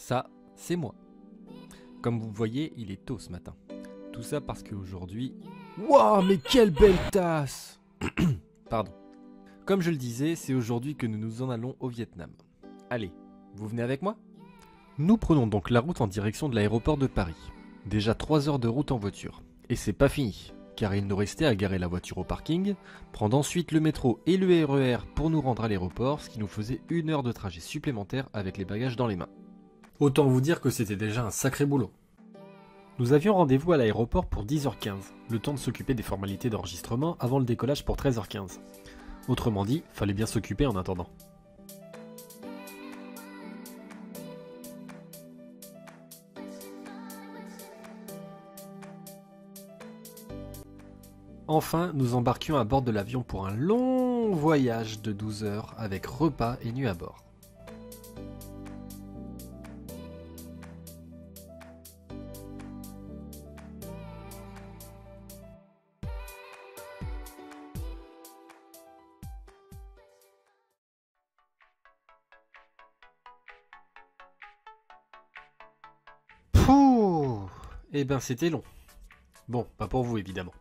Ça, c'est moi. Comme vous voyez, il est tôt ce matin. Tout ça parce qu'aujourd'hui... Waouh, mais quelle belle tasse! Pardon. Comme je le disais, c'est aujourd'hui que nous nous en allons au Vietnam. Allez, vous venez avec moi? Nous prenons donc la route en direction de l'aéroport de Paris. Déjà 3 heures de route en voiture. Et c'est pas fini, car il nous restait à garer la voiture au parking, prendre ensuite le métro et le RER pour nous rendre à l'aéroport, ce qui nous faisait 1 heure de trajet supplémentaire avec les bagages dans les mains. Autant vous dire que c'était déjà un sacré boulot. Nous avions rendez-vous à l'aéroport pour 10h15, le temps de s'occuper des formalités d'enregistrement avant le décollage pour 13h15. Autrement dit, fallait bien s'occuper en attendant. Enfin, nous embarquions à bord de l'avion pour un long voyage de 12 heures avec repas et nuit à bord. Pouh! Eh ben c'était long. Bon, pas pour vous évidemment.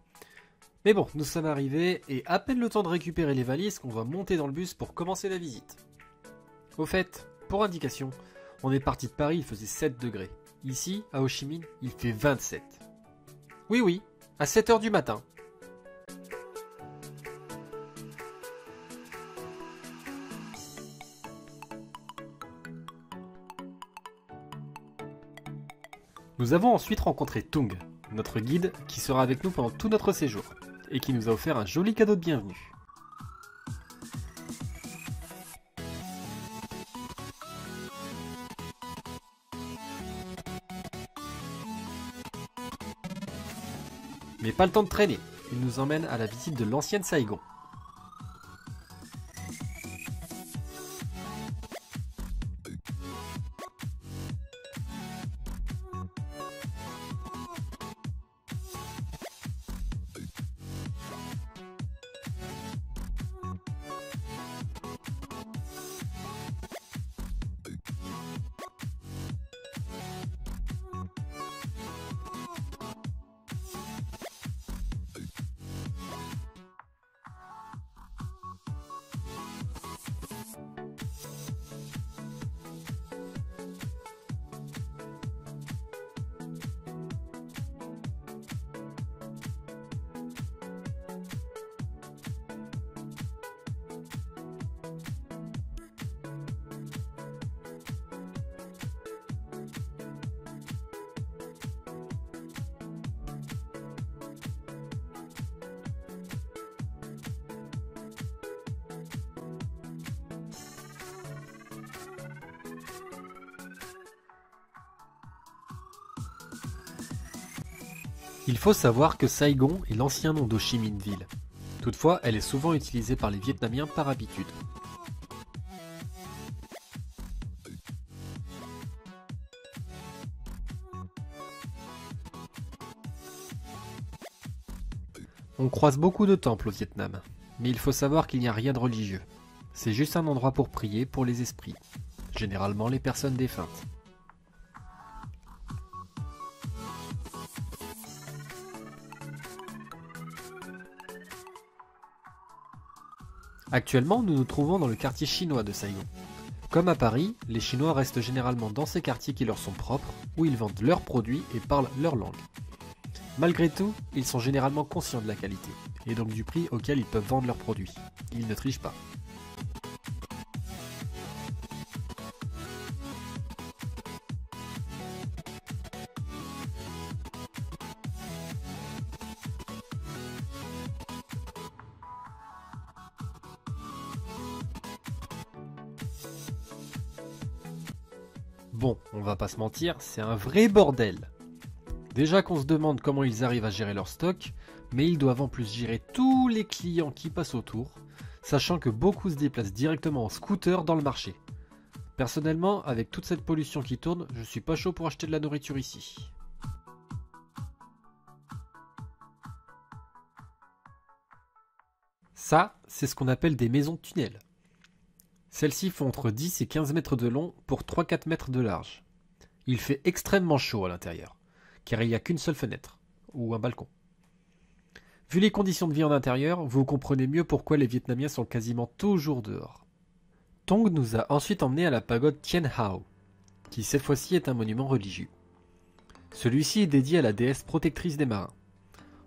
Mais bon, nous sommes arrivés et à peine le temps de récupérer les valises qu'on va monter dans le bus pour commencer la visite. Au fait, pour indication, on est parti de Paris, il faisait 7 degrés. Ici, à Ho Chi Minh, il fait 27. Oui, à 7 heures du matin. Nous avons ensuite rencontré Tung, notre guide qui sera avec nous pendant tout notre séjour, et qui nous a offert un joli cadeau de bienvenue. Mais pas le temps de traîner, il nous emmène à la visite de l'ancienne Saigon. Il faut savoir que Saigon est l'ancien nom d'Ho Chi Minh Ville. Toutefois, elle est souvent utilisée par les Vietnamiens par habitude. On croise beaucoup de temples au Vietnam, mais il faut savoir qu'il n'y a rien de religieux. C'est juste un endroit pour prier pour les esprits, généralement les personnes défuntes. Actuellement, nous nous trouvons dans le quartier chinois de Saigon. Comme à Paris, les Chinois restent généralement dans ces quartiers qui leur sont propres, où ils vendent leurs produits et parlent leur langue. Malgré tout, ils sont généralement conscients de la qualité, et donc du prix auquel ils peuvent vendre leurs produits. Ils ne trichent pas. Bon, on va pas se mentir, c'est un vrai bordel. Déjà qu'on se demande comment ils arrivent à gérer leur stock, mais ils doivent en plus gérer tous les clients qui passent autour, sachant que beaucoup se déplacent directement en scooter dans le marché. Personnellement, avec toute cette pollution qui tourne, je suis pas chaud pour acheter de la nourriture ici. Ça, c'est ce qu'on appelle des maisons de tunnel. Celles-ci font entre 10 et 15 mètres de long pour 3-4 mètres de large. Il fait extrêmement chaud à l'intérieur, car il n'y a qu'une seule fenêtre, ou un balcon. Vu les conditions de vie en intérieur, vous comprenez mieux pourquoi les Vietnamiens sont quasiment toujours dehors. Tong nous a ensuite emmenés à la pagode Tien Hao, qui cette fois-ci est un monument religieux. Celui-ci est dédié à la déesse protectrice des marins.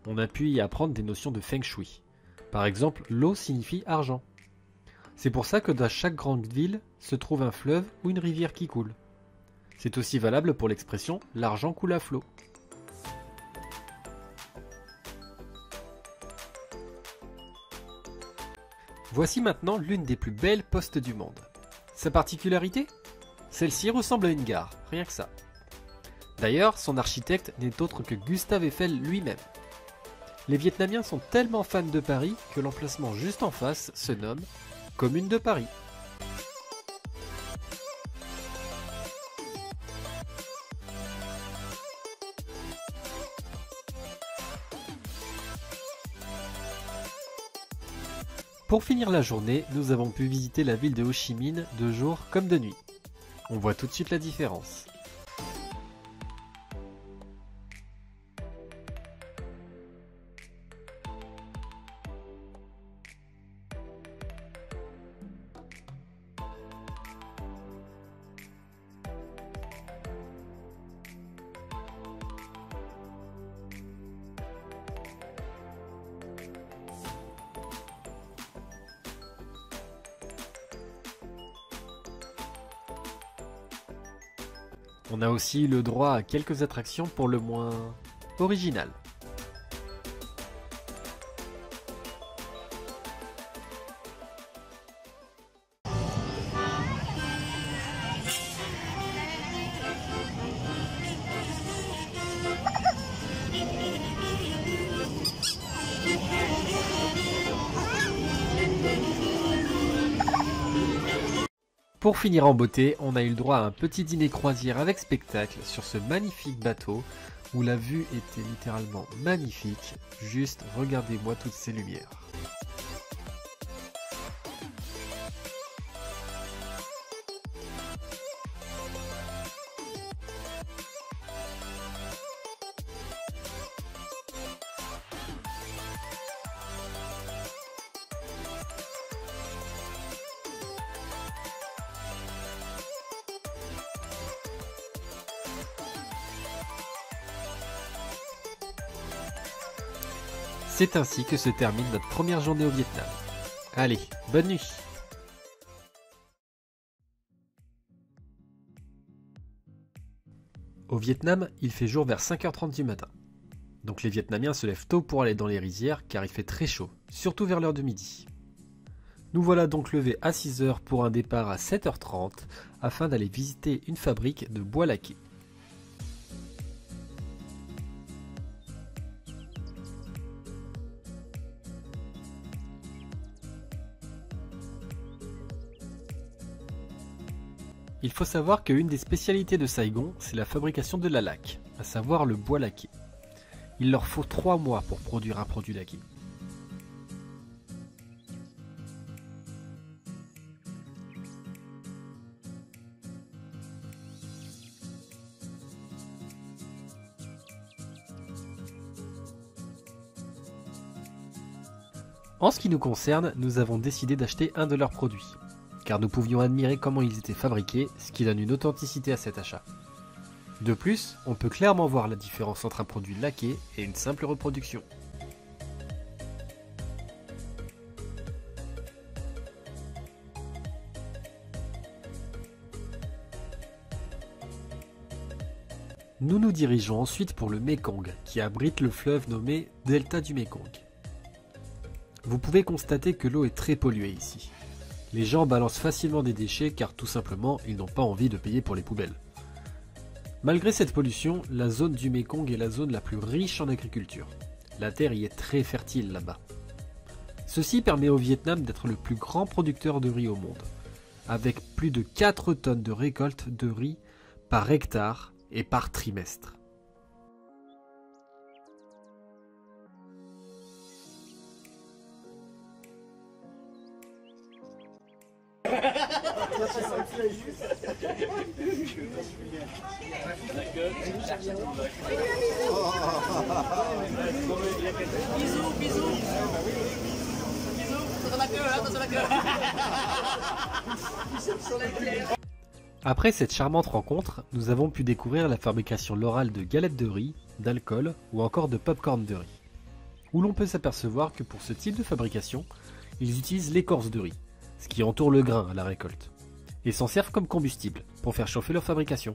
On a pu y apprendre des notions de Feng Shui. Par exemple, l'eau signifie argent. C'est pour ça que dans chaque grande ville se trouve un fleuve ou une rivière qui coule. C'est aussi valable pour l'expression « l'argent coule à flot ». Voici maintenant l'une des plus belles postes du monde. Sa particularité ? Celle-ci ressemble à une gare, rien que ça. D'ailleurs, son architecte n'est autre que Gustave Eiffel lui-même. Les Vietnamiens sont tellement fans de Paris que l'emplacement juste en face se nomme Commune de Paris. Pour finir la journée, nous avons pu visiter la ville de Ho Chi Minh de jour comme de nuit. On voit tout de suite la différence. On a aussi le droit à quelques attractions pour le moins originales. Pour finir en beauté, on a eu le droit à un petit dîner croisière avec spectacle sur ce magnifique bateau où la vue était littéralement magnifique. Juste regardez-moi toutes ces lumières. C'est ainsi que se termine notre première journée au Vietnam. Allez, bonne nuit! Au Vietnam, il fait jour vers 5h30 du matin. Donc les Vietnamiens se lèvent tôt pour aller dans les rizières car il fait très chaud, surtout vers l'heure de midi. Nous voilà donc levés à 6h pour un départ à 7h30 afin d'aller visiter une fabrique de bois laqué. Il faut savoir qu'une des spécialités de Saigon, c'est la fabrication de la laque, à savoir le bois laqué. Il leur faut 3 mois pour produire un produit laqué. En ce qui nous concerne, nous avons décidé d'acheter un de leurs produits, car nous pouvions admirer comment ils étaient fabriqués, ce qui donne une authenticité à cet achat. De plus, on peut clairement voir la différence entre un produit laqué et une simple reproduction. Nous nous dirigeons ensuite pour le Mekong, qui abrite le fleuve nommé Delta du Mekong. Vous pouvez constater que l'eau est très polluée ici. Les gens balancent facilement des déchets car tout simplement ils n'ont pas envie de payer pour les poubelles. Malgré cette pollution, la zone du Mekong est la zone la plus riche en agriculture. La terre y est très fertile là-bas. Ceci permet au Vietnam d'être le plus grand producteur de riz au monde, avec plus de 4 tonnes de récolte de riz par hectare et par trimestre. Bisous, bisous. Après cette charmante rencontre, nous avons pu découvrir la fabrication locale de galettes de riz, d'alcool ou encore de pop-corn de riz. Où l'on peut s'apercevoir que pour ce type de fabrication, ils utilisent l'écorce de riz, ce qui entoure le grain à la récolte, et s'en servent comme combustible pour faire chauffer leur fabrication.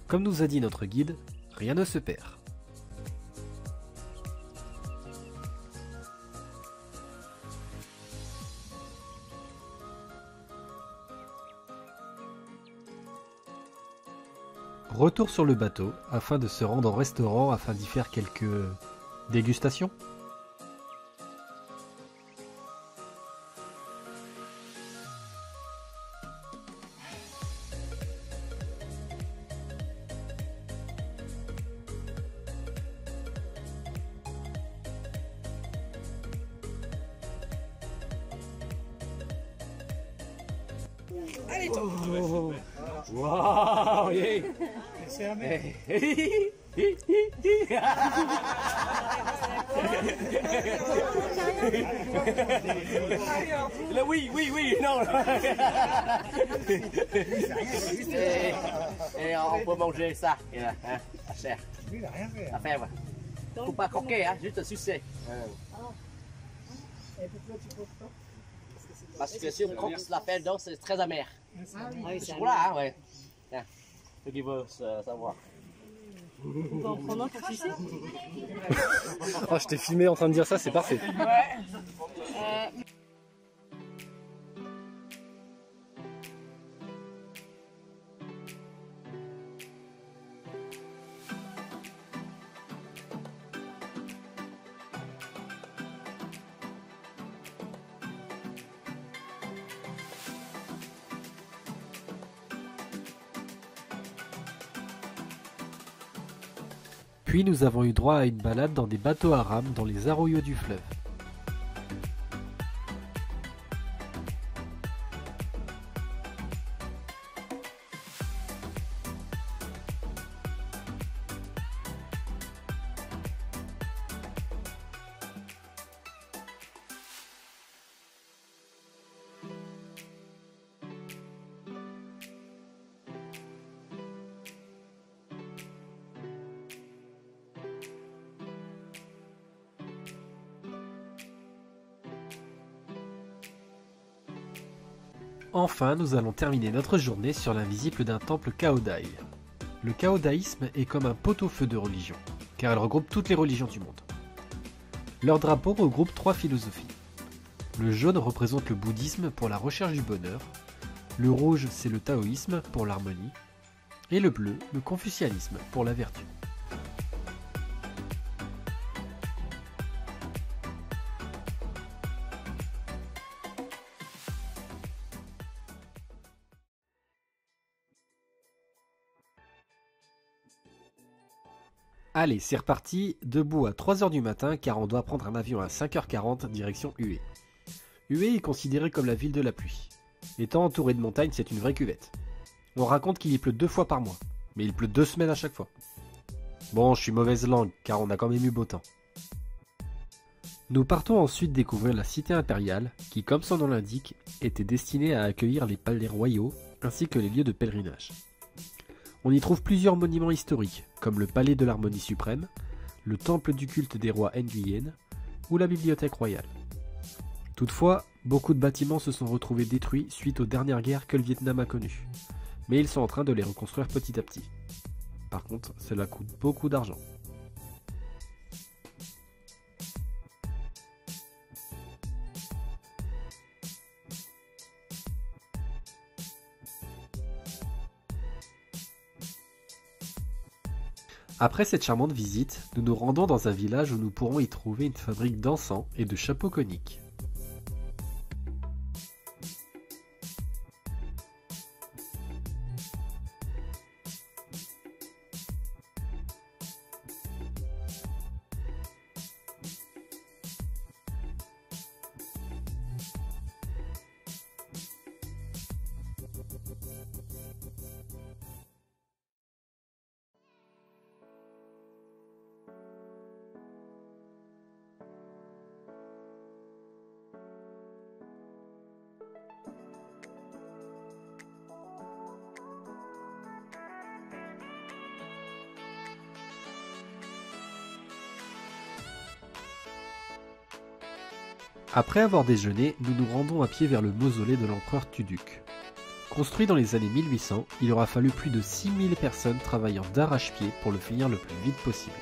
Comme nous a dit notre guide, rien ne se perd. Retour sur le bateau afin de se rendre au restaurant afin d'y faire quelques dégustations. Allez, toi. Waouh, yeah. Oui, oui, oui, non. Et on peut manger ça, hein, à chair. À faire, ouais. Faut pas croquer, hein, juste sucer. Parce que si on croque la pelle d'eau, c'est très amer. C'est pour là, hein, ouais. Tiens, ceux qui veulent savoir. On va en prendre un pour sucer. Oh, je t'ai filmé en train de dire ça, c'est parfait. Puis nous avons eu droit à une balade dans des bateaux à rames dans les arroyos du fleuve. Enfin, nous allons terminer notre journée sur la visite d'un temple Kaodai. Le kaodaïsme est comme un pot-au-feu de religion, car il regroupe toutes les religions du monde. Leur drapeau regroupe 3 philosophies. Le jaune représente le bouddhisme pour la recherche du bonheur, le rouge c'est le taoïsme pour l'harmonie, et le bleu le confucianisme pour la vertu. Allez, c'est reparti, debout à 3h du matin car on doit prendre un avion à 5h40 direction Hue. Hue est considérée comme la ville de la pluie. Étant entouré de montagnes, c'est une vraie cuvette. On raconte qu'il y pleut 2 fois par mois, mais il pleut 2 semaines à chaque fois. Bon, je suis mauvaise langue car on a quand même eu beau temps. Nous partons ensuite découvrir la cité impériale qui, comme son nom l'indique, était destinée à accueillir les palais royaux ainsi que les lieux de pèlerinage. On y trouve plusieurs monuments historiques, comme le palais de l'harmonie suprême, le temple du culte des rois Nguyen ou la bibliothèque royale. Toutefois, beaucoup de bâtiments se sont retrouvés détruits suite aux dernières guerres que le Vietnam a connues, mais ils sont en train de les reconstruire petit à petit. Par contre, cela coûte beaucoup d'argent. Après cette charmante visite, nous nous rendons dans un village où nous pourrons y trouver une fabrique d'encens et de chapeaux coniques. Après avoir déjeuné, nous nous rendons à pied vers le mausolée de l'empereur Tuduk. Construit dans les années 1800, il aura fallu plus de 6000 personnes travaillant d'arrache-pied pour le finir le plus vite possible.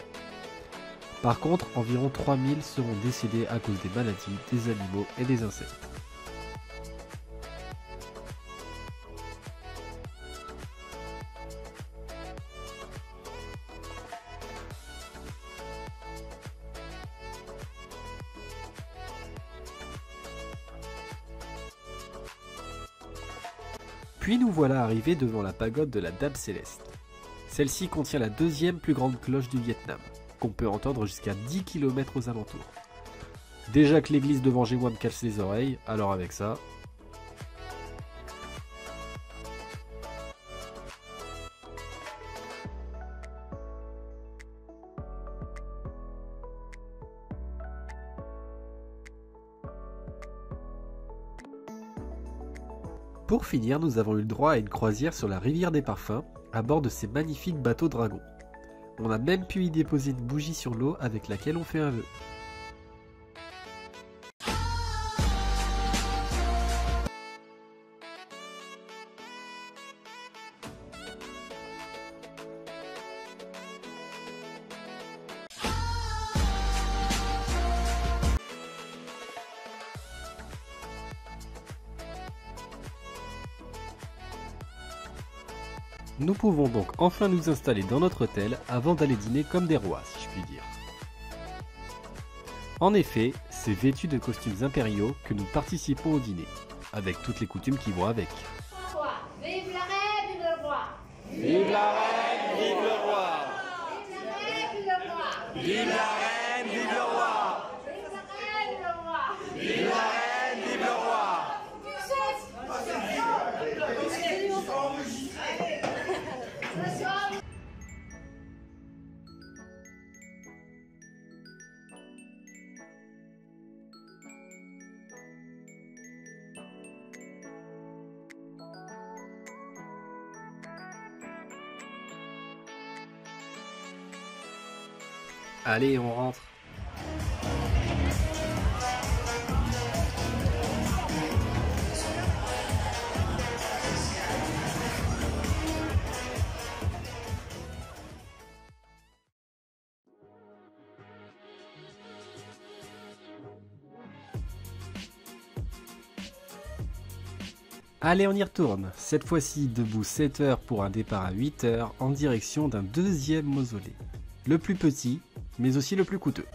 Par contre, environ 3000 seront décédés à cause des maladies, des animaux et des insectes. Puis nous voilà arrivés devant la pagode de la Dame Céleste. Celle-ci contient la deuxième plus grande cloche du Vietnam, qu'on peut entendre jusqu'à 10 km aux alentours. Déjà que l'église devant chez moi me casse les oreilles, alors avec ça... Pour finir, nous avons eu le droit à une croisière sur la rivière des Parfums, à bord de ces magnifiques bateaux dragons. On a même pu y déposer une bougie sur l'eau avec laquelle on fait un vœu. Nous pouvons donc enfin nous installer dans notre hôtel avant d'aller dîner comme des rois, si je puis dire. En effet, c'est vêtu de costumes impériaux que nous participons au dîner, avec toutes les coutumes qui vont avec. Vive la reine, vive le roi! Vive la reine, vive le roi! Vive la reine, vive le roi! Vive la reine, vive le roi! Vive la reine, vive le roi! Vive la reine, vive le roi! Allez, on rentre. Allez, on y retourne. Cette fois-ci, debout 7 heures pour un départ à 8 heures en direction d'un deuxième mausolée. Le plus petit, mais aussi le plus coûteux.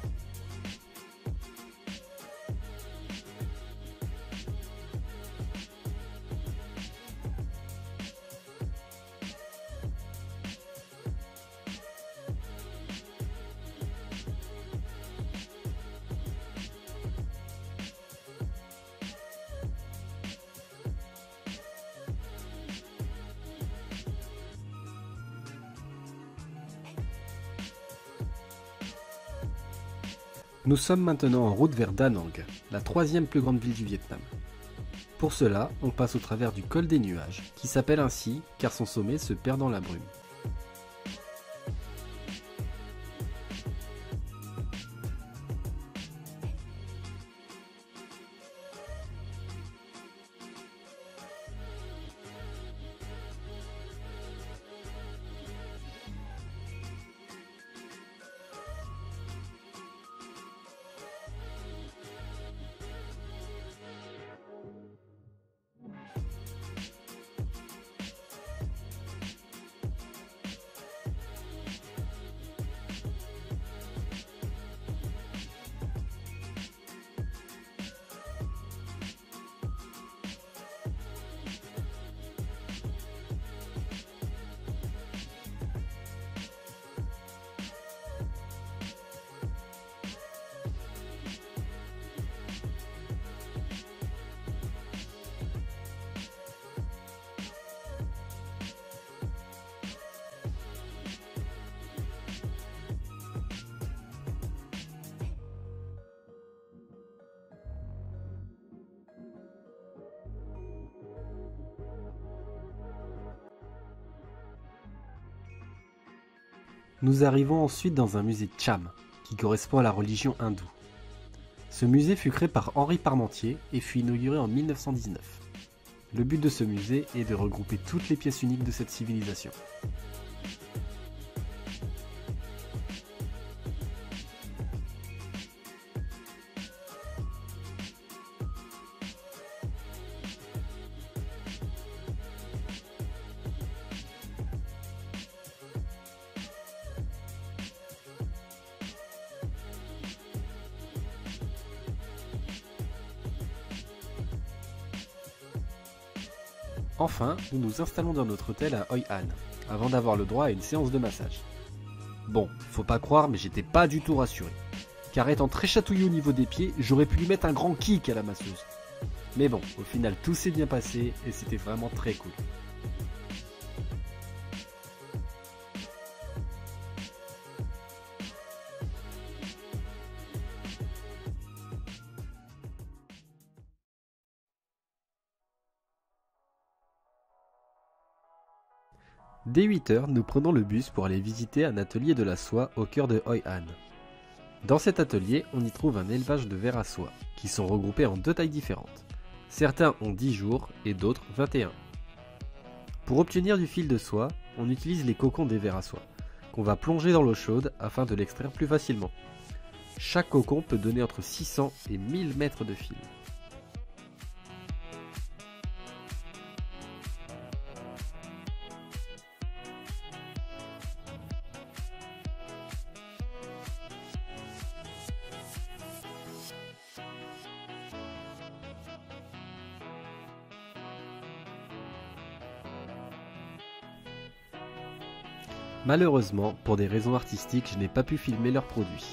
Nous sommes maintenant en route vers Da Nang, la troisième plus grande ville du Vietnam. Pour cela, on passe au travers du col des nuages, qui s'appelle ainsi car son sommet se perd dans la brume. Nous arrivons ensuite dans un musée Cham, qui correspond à la religion hindoue. Ce musée fut créé par Henri Parmentier et fut inauguré en 1919. Le but de ce musée est de regrouper toutes les pièces uniques de cette civilisation. Enfin, nous nous installons dans notre hôtel à Hoi An, avant d'avoir le droit à une séance de massage. Bon, faut pas croire, mais j'étais pas du tout rassuré. Car étant très chatouillé au niveau des pieds, j'aurais pu lui mettre un grand kick à la masseuse. Mais bon, au final tout s'est bien passé et c'était vraiment très cool. Dès 8h, nous prenons le bus pour aller visiter un atelier de la soie au cœur de Hoi An. Dans cet atelier, on y trouve un élevage de vers à soie, qui sont regroupés en 2 tailles différentes. Certains ont 10 jours et d'autres 21. Pour obtenir du fil de soie, on utilise les cocons des vers à soie, qu'on va plonger dans l'eau chaude afin de l'extraire plus facilement. Chaque cocon peut donner entre 600 et 1000 mètres de fil. Malheureusement, pour des raisons artistiques, je n'ai pas pu filmer leurs produits.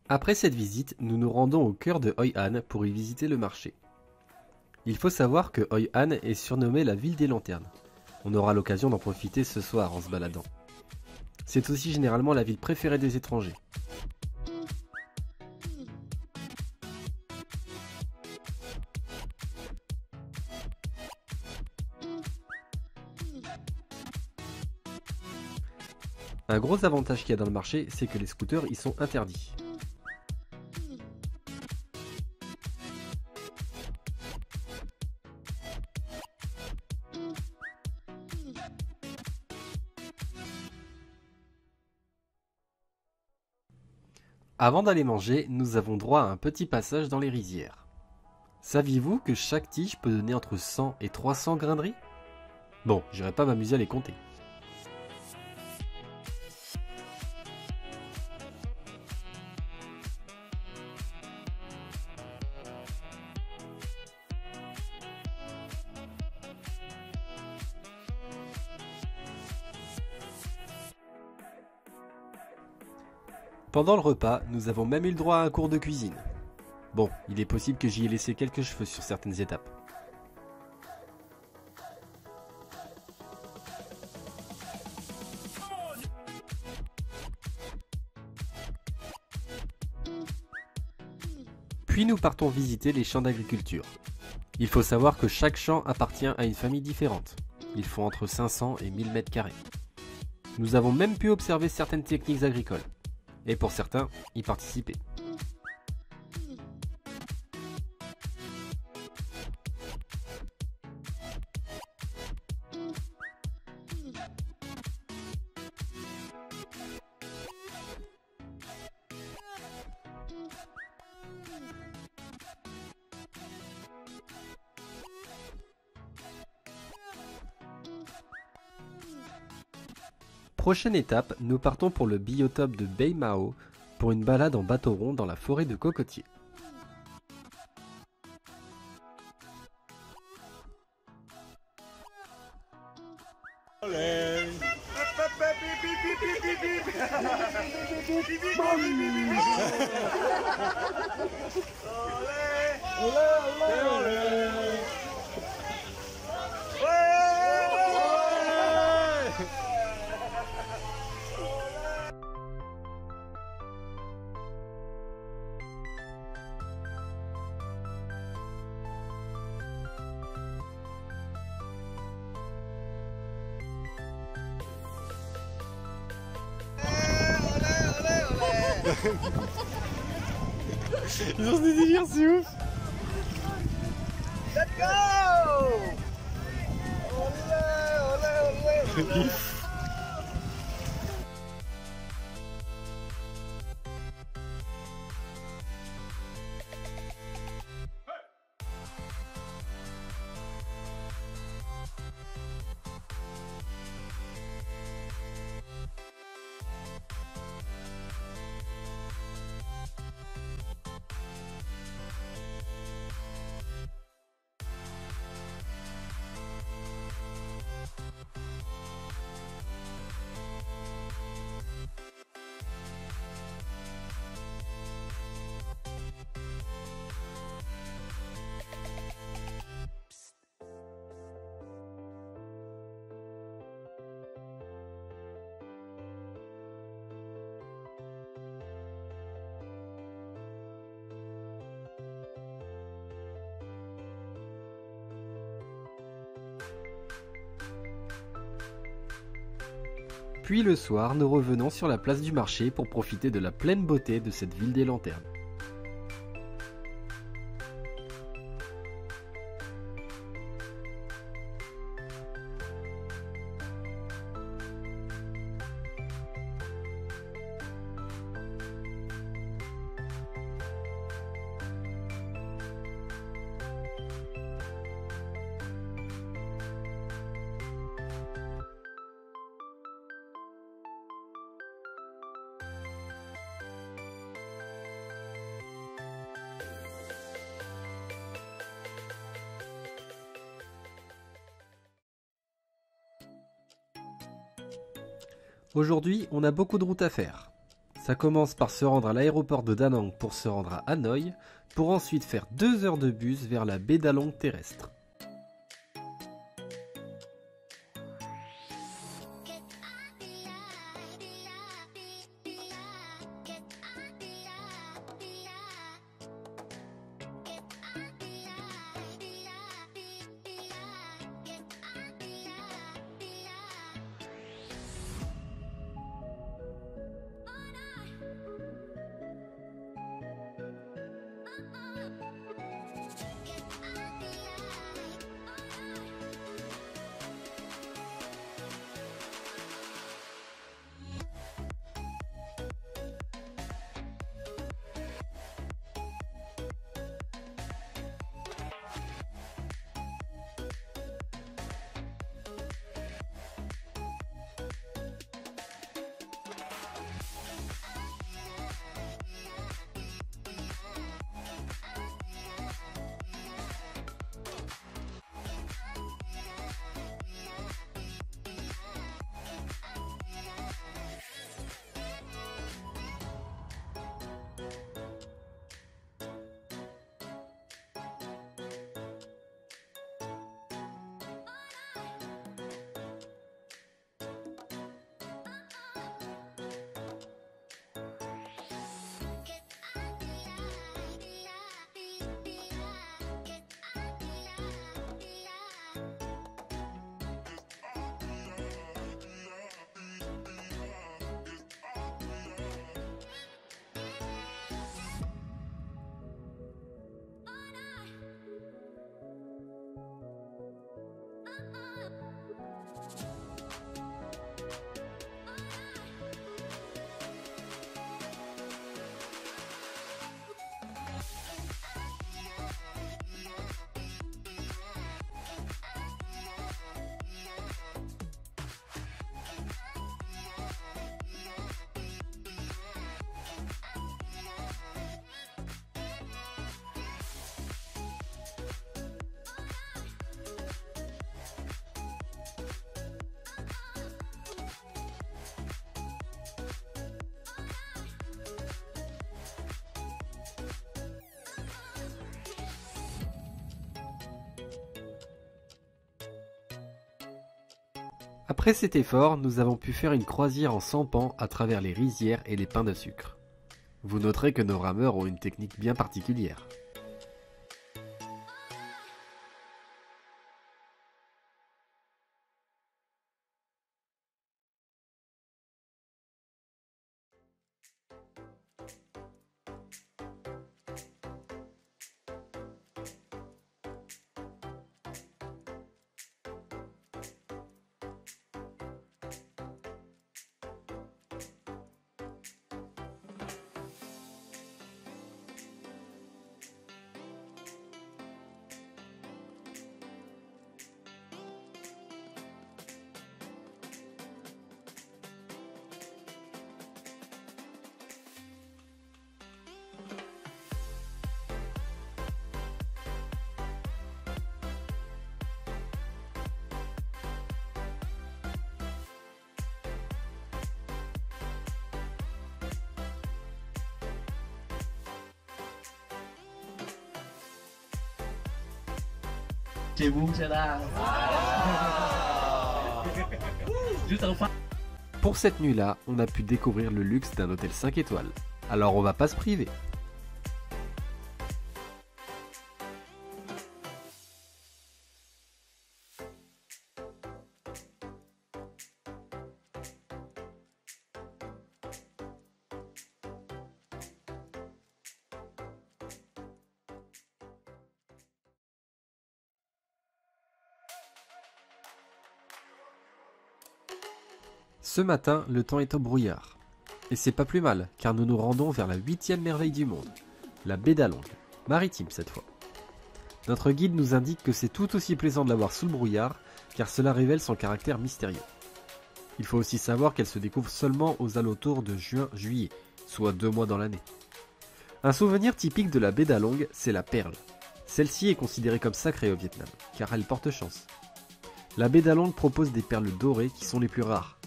Après cette visite, nous nous rendons au cœur de Hoi An pour y visiter le marché. Il faut savoir que Hoi An est surnommée la ville des lanternes. On aura l'occasion d'en profiter ce soir en se baladant. C'est aussi généralement la ville préférée des étrangers. Un gros avantage qu'il y a dans le marché, c'est que les scooters y sont interdits. Avant d'aller manger, nous avons droit à un petit passage dans les rizières. Saviez-vous que chaque tige peut donner entre 100 et 300 grains de riz? Bon, j'irai pas m'amuser à les compter. Pendant le repas, nous avons même eu le droit à un cours de cuisine. Bon, il est possible que j'y ai laissé quelques cheveux sur certaines étapes. Puis nous partons visiter les champs d'agriculture. Il faut savoir que chaque champ appartient à une famille différente. Ils font entre 500 et 1000 mètres carrés. Nous avons même pu observer certaines techniques agricoles. Et pour certains, y participer. Prochaine étape, nous partons pour le biotope de Bay Mao pour une balade en bateau rond dans la forêt de cocotiers. Ils ont des délires, c'est ouf. Let's go! Olé, olé, olé, olé. Puis le soir, nous revenons sur la place du marché pour profiter de la pleine beauté de cette ville des lanternes. Aujourd'hui, on a beaucoup de routes à faire. Ça commence par se rendre à l'aéroport de Da Nang pour se rendre à Hanoï, pour ensuite faire 2 heures de bus vers la baie d'Along terrestre. Après cet effort, nous avons pu faire une croisière en sampan à travers les rizières et les pins de sucre. Vous noterez que nos rameurs ont une technique bien particulière. Chơi buông xe ra. Juste en face. Pour cette nuit-là, on a pu découvrir le luxe d'un hôtel 5 étoiles. Alors on va pas se priver. Ce matin, le temps est au brouillard. Et c'est pas plus mal, car nous nous rendons vers la 8e merveille du monde, la baie d'Along, maritime cette fois. Notre guide nous indique que c'est tout aussi plaisant de la voir sous le brouillard, car cela révèle son caractère mystérieux. Il faut aussi savoir qu'elle se découvre seulement aux alentours de juin-juillet, soit 2 mois dans l'année. Un souvenir typique de la baie d'Along, c'est la perle. Celle-ci est considérée comme sacrée au Vietnam, car elle porte chance. La baie d'Along propose des perles dorées qui sont les plus rares,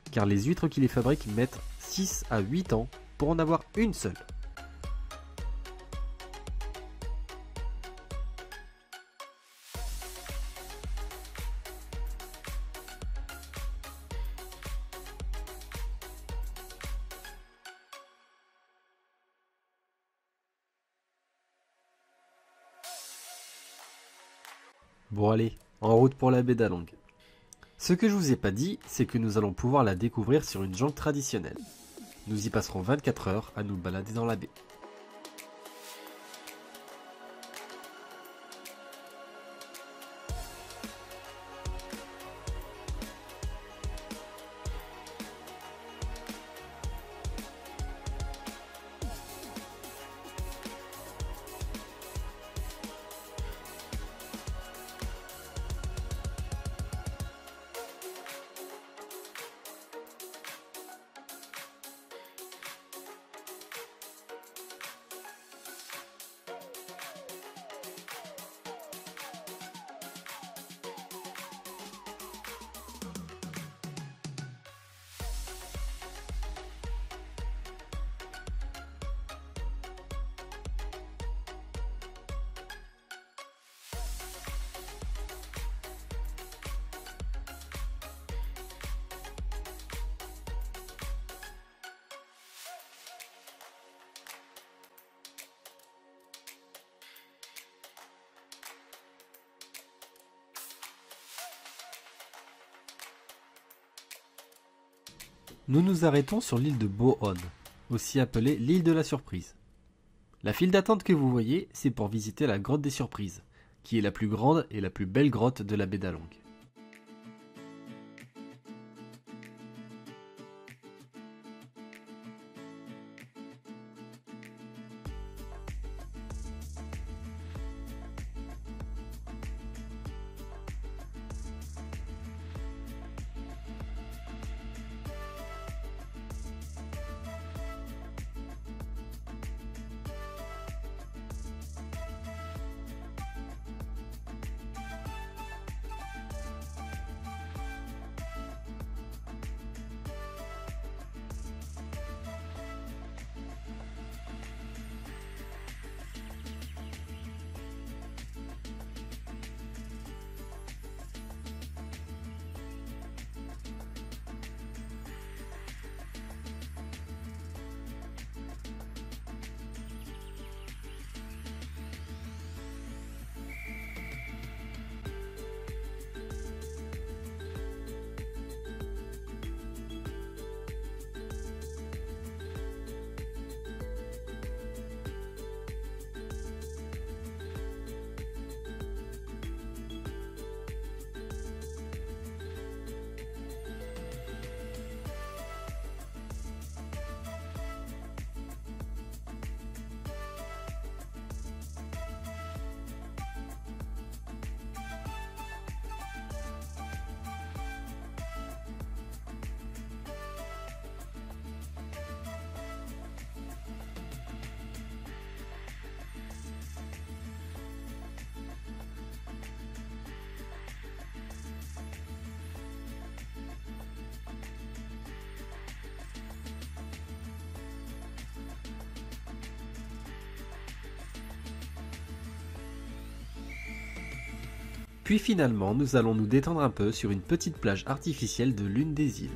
car les huîtres qui les fabriquent mettent 6 à 8 ans pour en avoir une seule. Bon allez, en route pour la baie d'Along. Ce que je vous ai pas dit, c'est que nous allons pouvoir la découvrir sur une jonque traditionnelle. Nous y passerons 24 heures à nous balader dans la baie. Nous nous arrêtons sur l'île de Bo On, aussi appelée l'île de la surprise. La file d'attente que vous voyez, c'est pour visiter la grotte des surprises, qui est la plus grande et la plus belle grotte de la baie d'Along. Puis finalement, nous allons nous détendre un peu sur une petite plage artificielle de l'une des îles.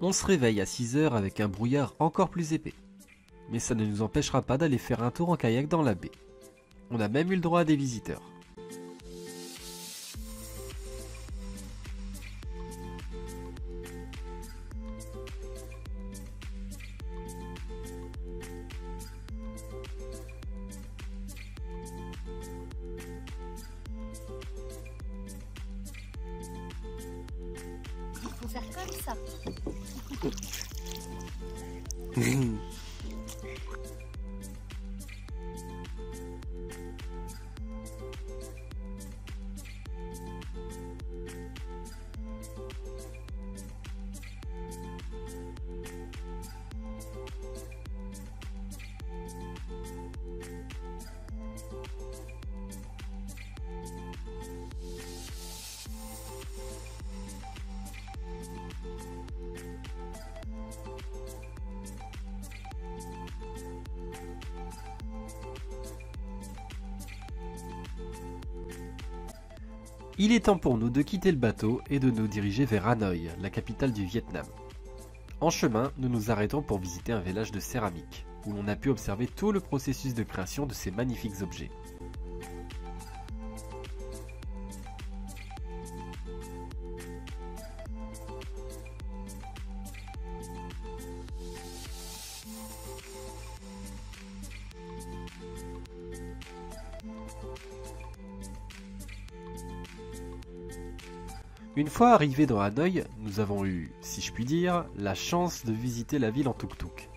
On se réveille à 6 h avec un brouillard encore plus épais. Mais ça ne nous empêchera pas d'aller faire un tour en kayak dans la baie. On a même eu le droit à des visiteurs. Il faut faire comme ça. Il est temps pour nous de quitter le bateau et de nous diriger vers Hanoï, la capitale du Vietnam. En chemin, nous nous arrêtons pour visiter un village de céramique, où l'on a pu observer tout le processus de création de ces magnifiques objets. Une fois arrivés dans Hanoï, nous avons eu, si je puis dire, la chance de visiter la ville en tuk-tuk.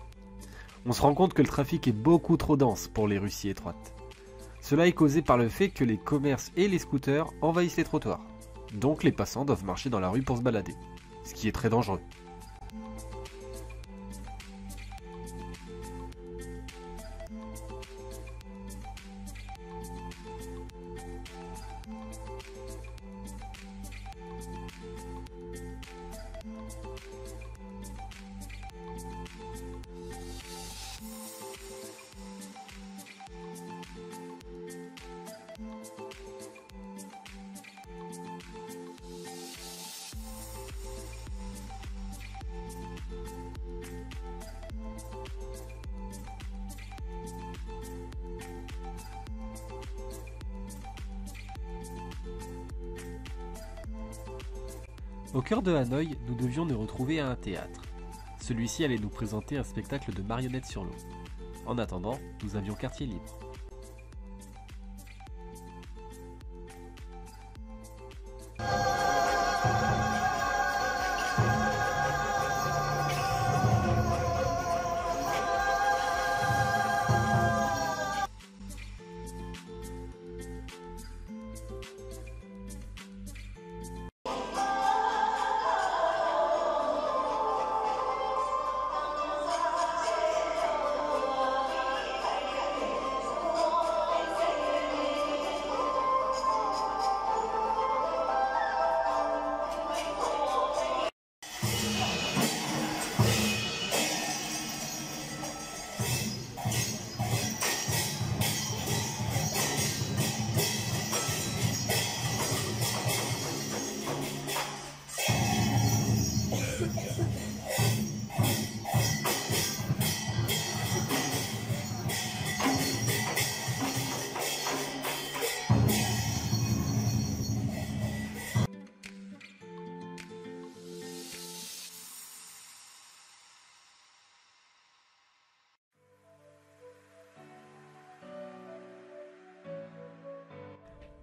On se rend compte que le trafic est beaucoup trop dense pour les rues si étroites. Cela est causé par le fait que les commerces et les scooters envahissent les trottoirs. Donc les passants doivent marcher dans la rue pour se balader, ce qui est très dangereux. Au cœur de Hanoï, nous devions nous retrouver à un théâtre. Celui-ci allait nous présenter un spectacle de marionnettes sur l'eau. En attendant, nous avions quartier libre.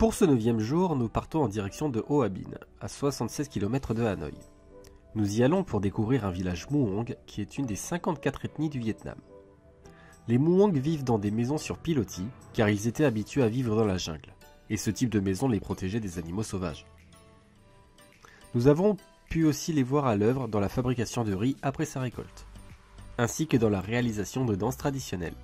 Pour ce 9e jour, nous partons en direction de Hoa Binh, à 76 km de Hanoï. Nous y allons pour découvrir un village Muong qui est une des 54 ethnies du Vietnam. Les Muong vivent dans des maisons sur pilotis car ils étaient habitués à vivre dans la jungle, et ce type de maison les protégeait des animaux sauvages. Nous avons pu aussi les voir à l'œuvre dans la fabrication de riz après sa récolte, ainsi que dans la réalisation de danses traditionnelles.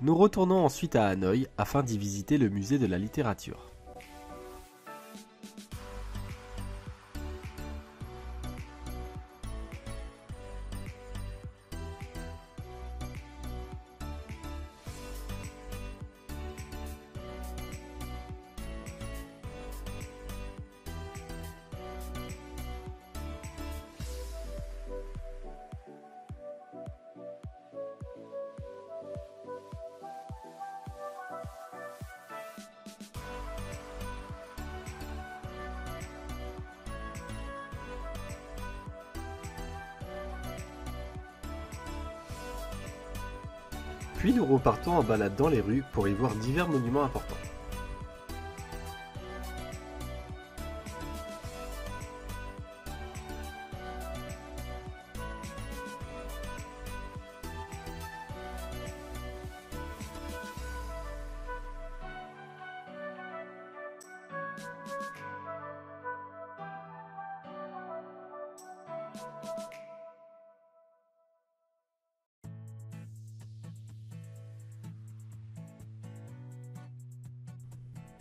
Nous retournons ensuite à Hanoï afin d'y visiter le musée de la littérature. Puis nous repartons en balade dans les rues pour y voir divers monuments importants.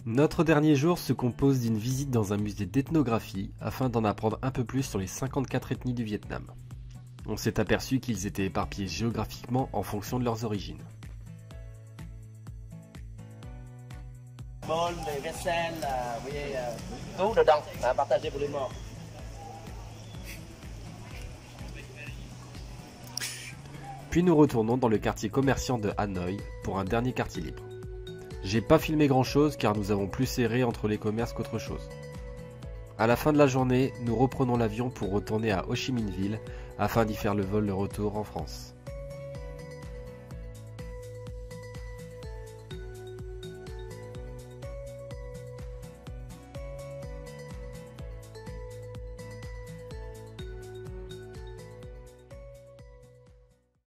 Notre dernier jour se compose d'une visite dans un musée d'ethnographie afin d'en apprendre un peu plus sur les 54 ethnies du Vietnam. On s'est aperçu qu'ils étaient éparpillés géographiquement en fonction de leurs origines. Bol, les vaisselles, vous voyez, tout dedans, partagez pour les morts. Puis nous retournons dans le quartier commerçant de Hanoï pour un dernier quartier libre. J'ai pas filmé grand chose car nous avons plus erré entre les commerces qu'autre chose. À la fin de la journée, nous reprenons l'avion pour retourner à Ho Chi Minh Ville afin d'y faire le vol de retour en France.